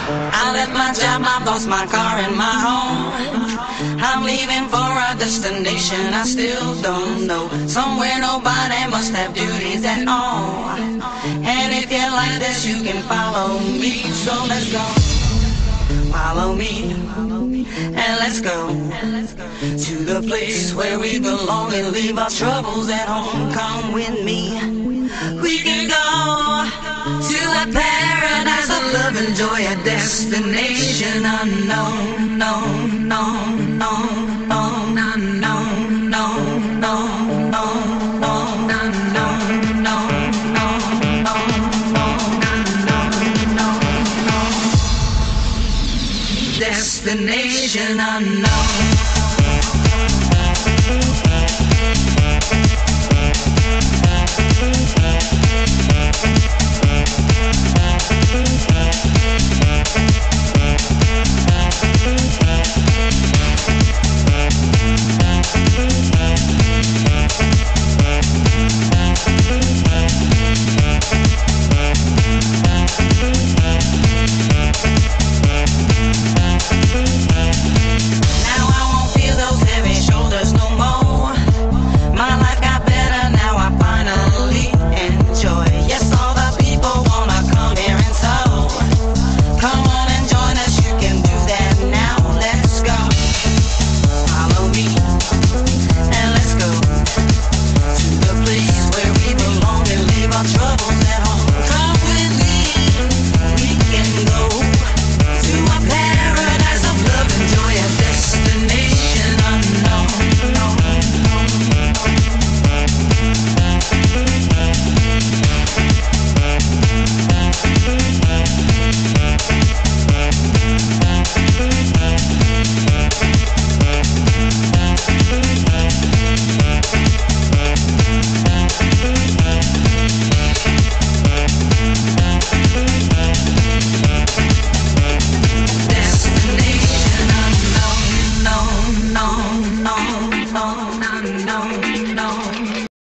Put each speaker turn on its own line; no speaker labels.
I left my job, my boss, my car, and my home. I'm leaving for a destination I still don't know. Somewhere nobody must have duties at all. And if you like this, you can follow me. So let's go. Follow me. And let's go to the place where we belong and leave our troubles at home. Come with me. We can go to a paradise of love and joy, a destination unknown, no, no, no, no, no, no, no, no, no, destination unknown.